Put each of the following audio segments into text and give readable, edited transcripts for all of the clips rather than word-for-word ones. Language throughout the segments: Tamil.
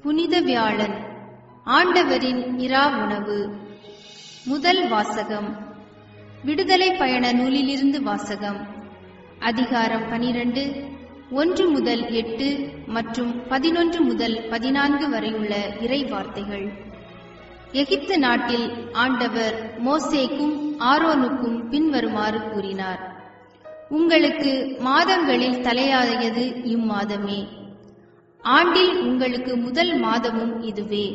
புனித வியாழன். ஆண்டவரின் இரா உணவு. முதல் வாசகம். விடுதலை பயண நூலிலிருந்து வாசகம். அதிகாரம் 12, 1 முதல் 8 மற்றும் 11 முதல் 14 வரையுள்ள இறை வார்த்தைகள். எகிப்து நாட்டில் ஆண்டவர் மோசேக்கும் ஆரோனுக்கும் பின்வருமாறு கூறினார்: உங்களுக்கு மாதங்களில் தலையாயது இம்மாதமே. ஆண்டில் உங்களுக்கு முதல் மாதமும் இதுவே.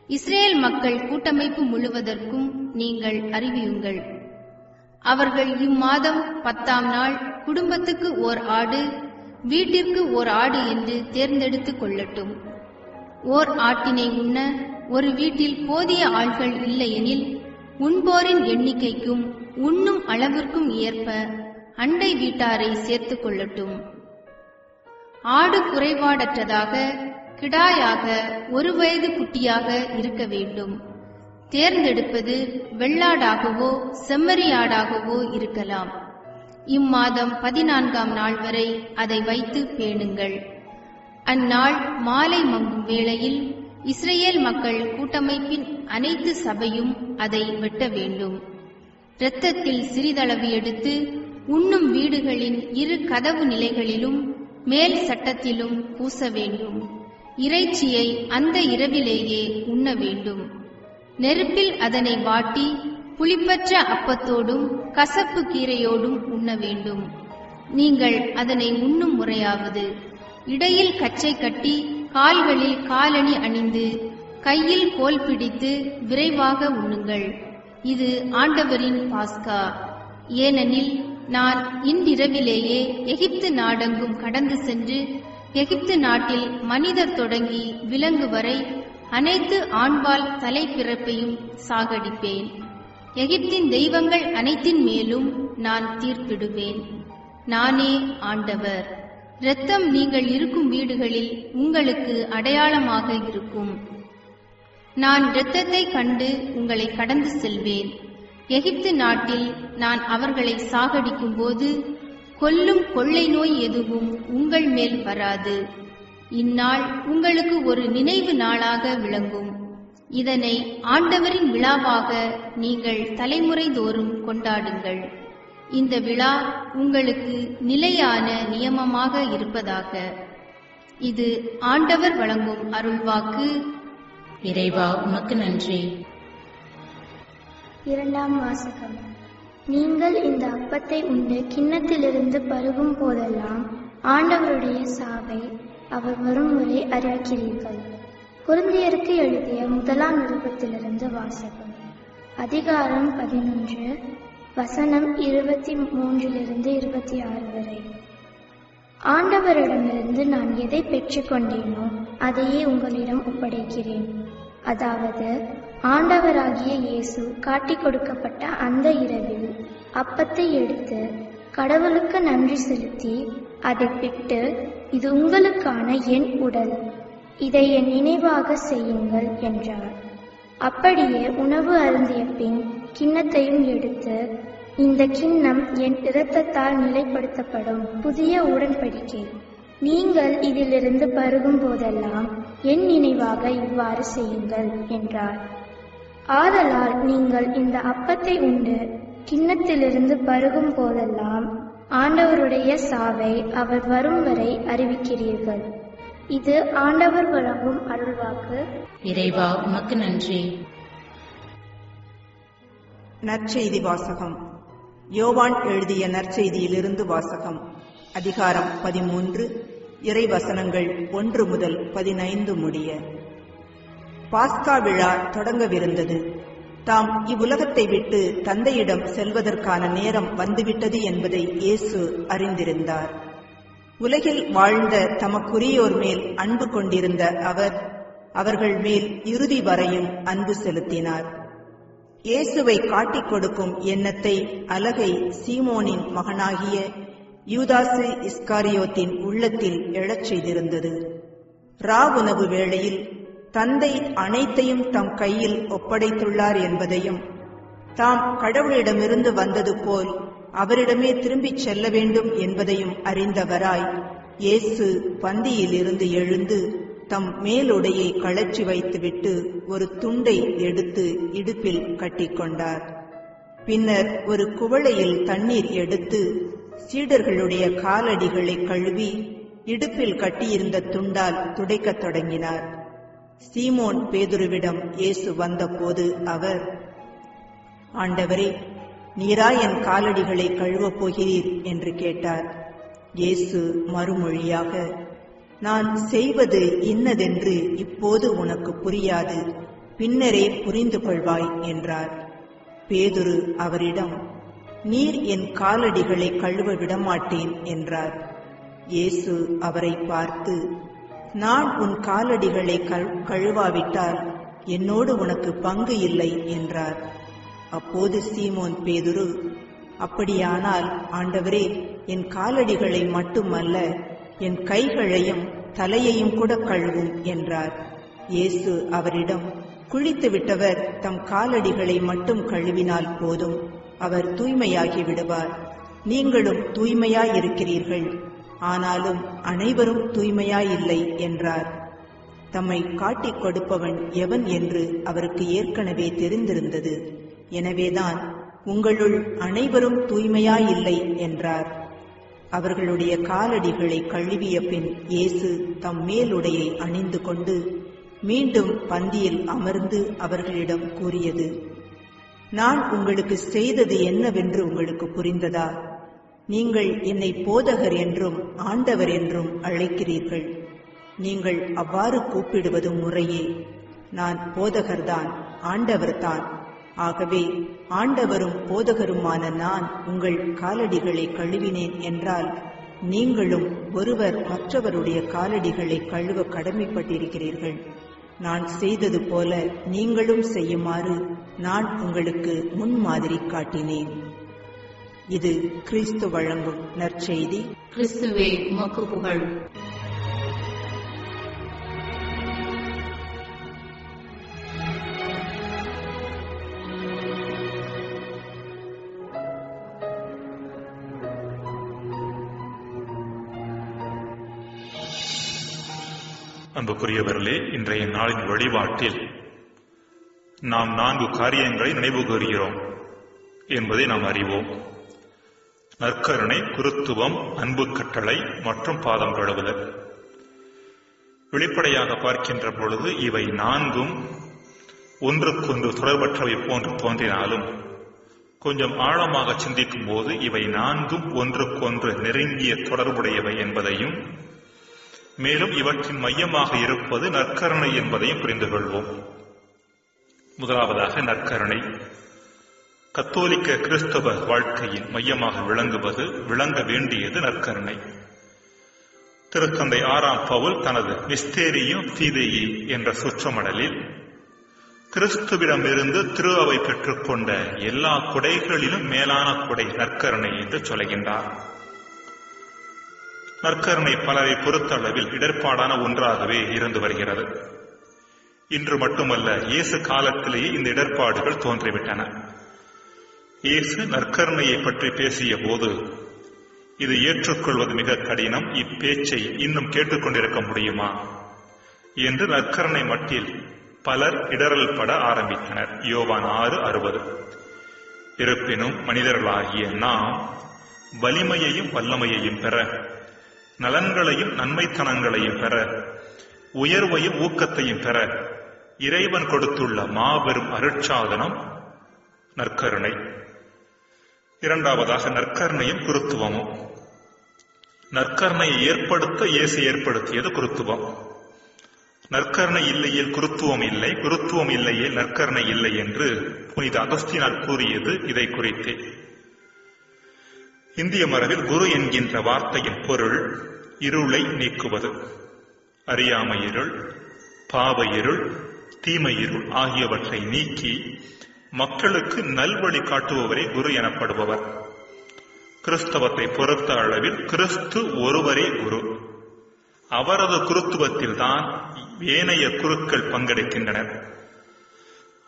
இஸ்ரேல் மக்கள் கூட்டமைப்பு முழுவதற்கும் நீங்கள் அறிவியுங்கள். அவர்கள் இம்மாதம் 10ஆம் நாள் குடும்பத்துக்கு ஓர் ஆடு, வீட்டிற்கு ஓர் ஆடு என்று தேர்ந்தெடுத்துக் கொள்ளட்டும். ஓர் ஆட்டினை உண்ண ஒரு வீட்டில் போதிய ஆள்கள் இல்லையெனில் உண்போரின் எண்ணிக்கைக்கும் உண்ணும் அளவிற்கும் ஏற்ப அண்டை வீட்டாரை சேர்த்துக் கொள்ளட்டும். ஆடு குறைபாடற்றதாக கிடாயாக 1 வயது குட்டியாக இருக்க வேண்டும். தேர்ந்தெடுப்பது வெள்ளாடாகவோ செம்மறியாடாகவோ இருக்கலாம். இம்மாதம் 14ஆம் நாள் வரை அதை வைத்து பேணுங்கள். அந்நாள் மாலை மங்கும் வேளையில் இஸ்ரேல் மக்கள் கூட்டமைப்பின் அனைத்து சபையும் அதை வெட்ட வேண்டும். இரத்தத்தில் சிறிதளவு எடுத்து உண்ணும் வீடுகளின் 2 கதவு நிலைகளிலும் மேல் சட்டத்திலும் பூச வேண்டும். இறைச்சியை அந்த இரவிலேயே உண்ண வேண்டும். நெருப்பில் அதனை வாட்டி புளிப்பற்ற அப்பத்தோடும் கசப்பு கீரையோடும் உண்ண வேண்டும். நீங்கள் அதனை உண்ணும் முறையாவது: இடையில் கச்சை கட்டி கால்களில் காலணி அணிந்து கையில் கோல் பிடித்து விரைவாக உண்ணுங்கள். இது ஆண்டவரின் பாஸ்கா. ஏனெனில் நான் இன்றிரவிலேயே எகிப்து நாடெங்கும் கடந்து சென்று எகிப்து நாட்டில் மனிதர் தொடங்கி விலங்கு வரை அனைத்து ஆண்பால் தலைப்பிறப்பையும் சாகடிப்பேன். எகிப்தின் தெய்வங்கள் அனைத்தின் மேலும் நான் தீர்ப்பிடுவேன். நானே ஆண்டவர். இரத்தம் நீங்கள் இருக்கும் வீடுகளில் உங்களுக்கு அடையாளமாக இருக்கும். நான் இரத்தத்தை கண்டு உங்களை கடந்து செல்வேன். எகிப்து நாட்டில் நான் அவர்களை சாகடிக்கும் போது கொல்லும் கொள்ளை நோய் எதுவும் உங்கள் மேல் வராது. இந்நாள் உங்களுக்கு ஒரு நினைவு நாளாக விளங்கும். இதனை ஆண்டவரின் விழாவாக நீங்கள் தலைமுறை தோறும் கொண்டாடுங்கள். இந்த விழா உங்களுக்கு நிலையான நியமமாக இருப்பதாக. இது ஆண்டவர் வழங்கும் அருள்வாக்கு. இறைவா, உமக்கு நன்றி. இரண்டாம் வாசகம். நீங்கள் இந்த அப்பத்தை உண்டு கிண்ணத்திலிருந்து பருகும் போதெல்லாம் ஆண்டவருடைய சாவை அவர் வரும் வரை அறிவிக்கிறீர்கள். கொரிந்தியருக்கு எழுதிய 1ஆம் நிருபத்திலிருந்து வாசகம். அதிகாரம் 11, வசனம் 23 26 வரை. ஆண்டவரிடமிருந்து நான் எதை பெற்றுக்கொண்டேனோ அதையே உங்களிடம் ஒப்படைக்கிறேன். அதாவது, ஆண்டவராகிய இயேசு காட்டிக் கொடுக்கப்பட்ட அந்த இரவில் அப்பத்தை எடுத்து கடவுளுக்கு நன்றி செலுத்தி அதை பிட்டு, இது உங்களுக்கான என் உடல், இதை என் நினைவாக செய்யுங்கள் என்றார். அப்படியே உணவு அருந்திய பின் கிண்ணத்தையும் எடுத்து, இந்த கிண்ணம் என் இரத்தத்தால் நிலைப்படுத்தப்படும் புதிய உடன்படிக்கை. நீங்கள் இதிலிருந்து பருகும் போதெல்லாம் என் நினைவாக இவ்வாறு செய்யுங்கள் என்றார். ஆதலால் நீங்கள் இந்த அப்பத்தை உண்டு கிண்ணத்திலிருந்து பருகும் போதெல்லாம் ஆண்டவருடைய சாவை அவர் வரும் வரை அறிவிக்கிறீர்கள். இது ஆண்டவர் வழங்கும் அருள்வாக்கு. இறைவா, உமக்கு நன்றி. நற்செய்தி வாசகம். யோவான் எழுதிய நற்செய்தியிலிருந்து வாசகம். அதிகாரம் 13, இறை வசனங்கள் 1 முதல் 15 முடிய. பாஸ்கா விழா தொடங்கவிருந்தது. தாம் இவ்வுலகத்தை விட்டு தந்தையிடம் செல்வதற்கான நேரம் வந்துவிட்டது என்பதை இயேசு அறிந்திருந்தார். உலகில் வாழ்ந்த தமக்குரியோர் மேல் அன்பு கொண்டிருந்த அவர் அவர்கள் மேல் இறுதி வரையும் அன்பு செலுத்தினார். இயேசுவை காட்டிக் கொடுக்கும் எண்ணத்தை அலகை சீமோனின் மகனாகிய யூதாசு இஸ்காரியோத்தின் உள்ளத்தில் எழச் செய்திருந்தது. உணவு வேளையில் தந்தை அனைத்தையும் தம் கையில் ஒப்படைத்துள்ளார் என்பதையும், தாம் கடவுளிடமிருந்து வந்தது போல் அவரிடமே திரும்பிச் செல்ல வேண்டும் என்பதையும் அறிந்தவராய் இயேசு பந்தியிலிருந்து எழுந்து தம் மேலுடையை கழற்றி வைத்துவிட்டு ஒரு துண்டை எடுத்து இடுப்பில் கட்டிக்கொண்டார். பின்னர் ஒரு குவளையில் தண்ணீர் எடுத்து சீடர்களுடைய காலடிகளை கழுவி இடுப்பில் கட்டியிருந்த துண்டால் துடைக்கத் தொடங்கினார். சீமோன் பேதுருவிடம் இயேசு வந்தபோது அவர், ஆண்டவரே, நீரா என் காலடிகளை கழுவப் போகிறீர் என்று கேட்டார். இயேசு மறுமொழியாக, நான் செய்வது இன்னதென்று இப்போது உனக்கு புரியாது, பின்னரே புரிந்து கொள்வாய் என்றார். பேதுரு அவரிடம், நீர் என் காலடிகளை கழுவ விடமாட்டேன் என்றார். இயேசு அவரை பார்த்து, நான் உன் காலடிகளை கழுவாவிட்டால் என்னோடு உனக்கு பங்கு இல்லை என்றார். அப்போது சீமோன் பேதுரு, அப்படியானால் ஆண்டவரே, என் காலடிகளை மட்டுமல்ல, என் கைகளையும் தலையையும் கூட கழுவும் என்றார். இயேசு அவரிடம், குளித்து விட்டவர் தம் காலடிகளை மட்டும் கழுவினால் போதும், அவர் தூய்மையாகி விடுவார். நீங்களும் தூய்மையாயிருக்கிறீர்கள், ஆனாலும் அனைவரும் தூய்மையாயில்லை என்றார். தம்மை காட்டிக் கொடுப்பவன் எவன் என்று அவருக்கு ஏற்கனவே தெரிந்திருந்தது. எனவேதான் உங்களுள் அனைவரும் தூய்மையாயில்லை என்றார். அவர்களுடைய காலடிகளை கழுவிய பின் இயேசு தம் மேலுடையை அணிந்து கொண்டு மீண்டும் பந்தியில் அமர்ந்து அவர்களிடம் கூறியது, நான் உங்களுக்கு செய்தது என்னவென்று உங்களுக்கு புரிந்ததா? நீங்கள் என்னை போதகர் என்றும் ஆண்டவர் என்றும் அழைக்கிறீர்கள். நீங்கள் அவ்வாறு கூப்பிடுவது முறையே. நான் போதகர்தான், ஆண்டவர்தான். ஆகவே ஆண்டவரும் போதகருமான நான் உங்கள் காலடிகளை கழுவினேன் என்றால், நீங்களும் ஒருவர் மற்றவருடைய காலடிகளை கழுவ கடமைப்பட்டிருக்கிறீர்கள். நான் செய்தது போல நீங்களும் செய்யுமாறு நான் உங்களுக்கு முன்மாதிரி காட்டினேன். இது கிறிஸ்து வழங்கும் நற்செய்தி. கிறிஸ்துவே உமக்கு புகழ். அன்புக்குரியவர்களே, இன்றைய நாளின் வழிபாட்டில் நாம் 4 காரியங்களை நினைவு கூறுகிறோம் என்பதை நாம் அறிவோம். நற்கருணை, குருத்துவம், அன்பு கட்டளை மற்றும் பாதம் கழுவுதல். வெளிப்படையாக பார்க்கின்ற பொழுது இவை 4ம் ஒன்றுக்கொன்று தொடர்பற்றவை போன்று தோன்றினாலும், கொஞ்சம் ஆழமாக சிந்திக்கும் போது இவை 4ம் ஒன்றுக்கொன்று நெருங்கிய தொடர்புடையவை என்பதையும், மேலும் இவற்றின் மையமாக இருப்பது நற்கருணை என்பதையும் புரிந்து கொள்வோம். முதலாவதாக நற்கருணை. கத்தோலிக்க கிறிஸ்தவ வாழ்க்கையின் மையமாக விளங்க வேண்டியது நற்கருணை. திருத்தந்தை 6ஆம் பவுல் தனது மிஸ்டேரியும் ஃபிதேயி என்ற சொற்றமடலில் கிறிஸ்துவிடமிருந்து திரு அவை பெற்றுக்கொண்ட எல்லா கொடைகளிலும் மேலான கொடை நற்கருணை என்று சொல்கின்றார். நற்கருணை பலரை பொறுத்தளவில் இடர்பாடான ஒன்றாகவே இருந்து வருகிறது. இன்று மட்டுமல்ல, இயேசு காலத்திலேயே இந்த இடர்பாடுகள் தோன்றிவிட்டன. இயேசு நற்கருணையை பற்றி பேசிய போது, இது ஏற்றுக்கொள்வது மிக கடினம், இப்பேச்சை இன்னும் கேட்டுக்கொண்டிருக்க முடியுமா என்று நற்கருணை மட்டில் பலர் இடரல் பட ஆரம்பித்தனர். யோவான் 6:60. இருப்பினும் மனிதர்களாகிய நாம் வலிமையையும் வல்லமையையும் பெற, நலன்களையும் நன்மைத்தனங்களையும் பெற, உயர்வையும் ஊக்கத்தையும் பெற இறைவன் கொடுத்துள்ள மாபெரும் அருட்சாதனம் நற்கருணை. இரண்டாவதாக நற்கருணையும் குருத்துவமும். நற்கருணையை ஏற்படுத்த இயேசு ஏற்படுத்தியது குருத்துவம். நற்கருணை இல்லையில் குருத்துவம் இல்லை, குருத்துவம் இல்லையே நற்கருணை இல்லை என்று புனித அகஸ்தீனார் கூறியது இதை குறித்தே. இந்திய மரபில் குரு என்கின்ற வார்த்தையின் பொருள் இருளை நீக்குவது. அறியாமை இருள், பாவ இருள், தீமை இருள் ஆகியவற்றை நீக்கி மக்களுக்கு நல்வழி காட்டுபவரே குரு எனப்படுபவர். கிறிஸ்தவத்தை பொறுத்த அளவில் கிறிஸ்து ஒருவரே குரு. அவரது குருத்துவத்தில் தான் ஏனைய குருக்கள் பங்கெடுக்கின்றனர்.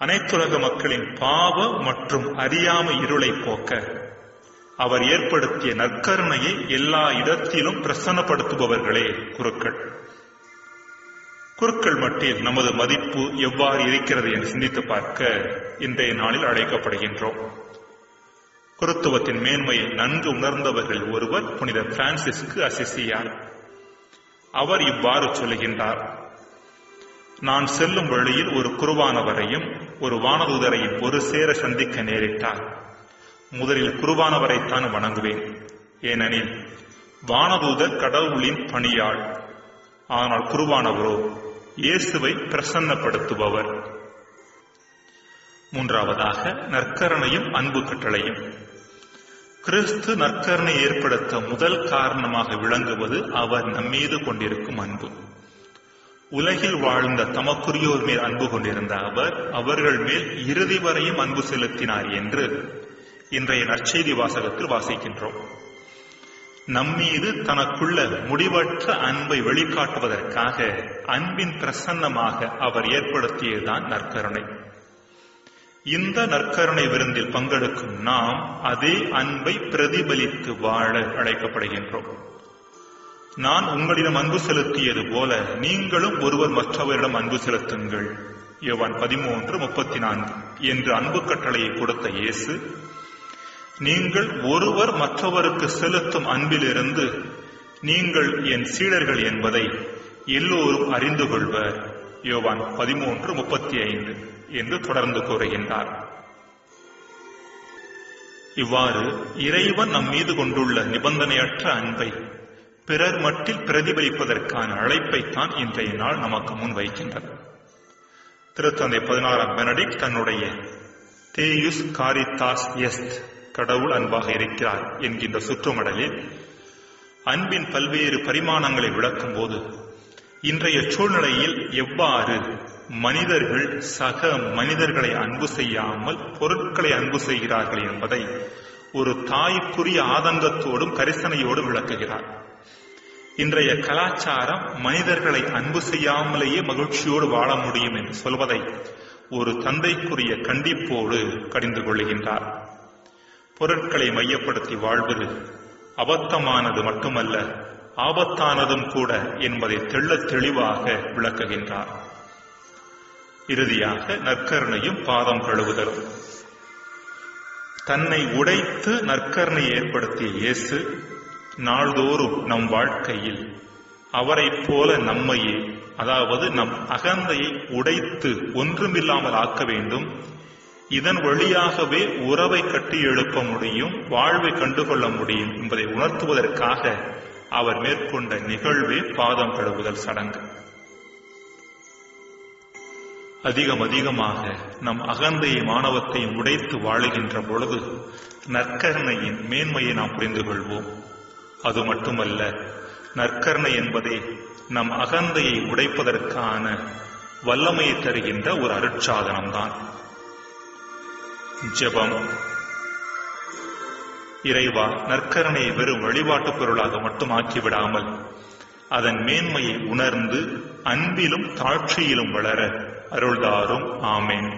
அனைத்துலக மக்களின் பாவ மற்றும் அறியாமை இருளை போக்க அவர் ஏற்படுத்திய நற்கருணையை எல்லா இடத்திலும் பிரசன்னப்படுத்துபவர்களே குருக்கள். குருக்கள் மட்டில் நமது மதிப்பு எவ்வாறு இருக்கிறது என்று சிந்தித்து பார்க்க இன்றைய நாளில் அழைக்கப்படுகின்றோம். குருத்துவத்தின் மேன்மையை நன்கு உணர்ந்தவர்கள் ஒருவர் புனித பிரான்சிஸ்கு அசிசியார். அவர் இவ்வாறு சொல்லுகின்றார்: நான் செல்லும் வழியில் ஒரு குருவானவரையும் ஒரு வானதூதரையும் ஒரு சேர சந்திக்க நேரிட்டார். முதலில் குருவானவரைத்தான் வணங்குவேன். ஏனெனில் வானதூதர் கடவுளின் பணியாள். ஆனால் குருவானவரோ இயேசுவை பிரசன்னப்படுத்துபவர். மூன்றாவதாக நற்கருணையும் அன்பு கட்டளையும். கிறிஸ்து நற்கருணை ஏற்படுத்த முதல் காரணமாக விளங்குவது அவர் நம்மீது கொண்டிருக்கும் அன்பு. உலகில் வாழ்ந்த தமக்குரியோர் மேல் அன்பு கொண்டிருந்த அவர் அவர்கள் மேல் இறுதி வரையும் அன்பு செலுத்தினார் என்று இன்றைய நற்செய்தி வாசகத்தில் வாசிக்கின்றோம். நம்மீது தனக்குள்ள முடிவற்ற அன்பை வெளிக்காட்டுவதற்காக அன்பின் பிரசன்னமாக அவர் ஏற்படுத்தியதுதான் நற்கருணை. இந்த நற்கருணை விருந்தில் பங்கெடுக்கும் நாம் அதே அன்பை பிரதிபலித்து வாழ அழைக்கப்படுகின்றோம். நான் உங்களிடம் அன்பு செலுத்தியது போல நீங்களும் ஒருவர் மற்றவரிடம் அன்பு செலுத்துங்கள், யோவான் 13:34 என்று அன்பு கட்டளையை கொடுத்த இயேசு, நீங்கள் ஒருவர் மற்றவருக்கு செலுத்தும் அன்பிலிருந்து நீங்கள் என் சீடர்கள் என்பதை எல்லோரும் அறிந்து கொள்வர், யோவான் 13:35 என்று தொடர்ந்து கூறுகின்றார். இவ்வாறு இறைவன் நம் மீது கொண்டுள்ள நிபந்தனையற்ற அன்பை பிறர் மட்டில் பிரதிபலிப்பதற்கான அழைப்பைத்தான் இன்றைய நாள் நமக்கு முன் வைக்கின்றது. திருத்தந்தை 16ஆம் பெனடிக்ட் தன்னுடைய தேயுஸ் காரித்தாஸ் எஸ்ட், கடவுள் அன்பாக இருக்கிறார் என்கின்ற சுற்றுமடலில் அன்பின் பல்வேறு பரிமாணங்களை விளக்கும் போது இன்றைய சூழ்நிலையில் எவ்வாறு மனிதர்கள் சக மனிதர்களை அன்பு செய்யாமல் பொருட்களை அன்பு செய்கிறார்கள் என்பதை ஒரு தாய்க்குரிய ஆதங்கத்தோடும் கரிசனையோடும் விளக்குகிறார். இன்றைய கலாச்சாரம் மனிதர்களை அன்பு செய்யாமலேயே மகிழ்ச்சியோடு வாழ முடியும் என்று சொல்வதை ஒரு தந்தைக்குரிய கண்டிப்போடு கடிந்து கொள்ளுகின்றார். பொருட்களை மையப்படுத்தி வாழ்வது அபத்தமானது மட்டுமல்ல, ஆபத்தானதும் கூட என்பதை தெள்ளத் தெளிவாக விளக்குகின்றார். இறுதியாக நற்கருணையும் பாதம் கழுவுதலும். தன்னை உடைத்து நற்கருணை ஏற்படுத்திய இயேசு நாள்தோறும் நம் வாழ்க்கையில் அவரைப் போல நம்மையே, அதாவது நம் அகந்தையை உடைத்து ஒன்றுமில்லாமல் ஆக்க வேண்டும். இதன் வழியாகவே உறவை கட்டி எழுப்ப முடியும், வாழ்வை கண்டுகொள்ள முடியும் என்பதை உணர்த்துவதற்காக அவர் மேற்கொண்ட நிகழ்வே பாதம் கழுவுதல் சடங்கு. அதிகமாக நம் அகந்தையை மானவத்தையும் உடைத்து வாழுகின்ற பொழுது நற்கருணையின் மேன்மையை நாம் புரிந்து கொள்வோம். அது மட்டுமல்ல, நற்கருணை என்பதே நம் அகந்தையை உடைப்பதற்கான வல்லமையை தருகின்ற ஒரு அருட்சாதனம்தான். ஜெபம். இறைவா, நற்கருணையை வெறும் வழிபாட்டு பொருளாக மட்டும் ஆக்கிவிடாமல் அதன் மேன்மையை உணர்ந்து அன்பிலும் தாழ்ச்சியிலும் வளர அருள்தாரும். ஆமேன்.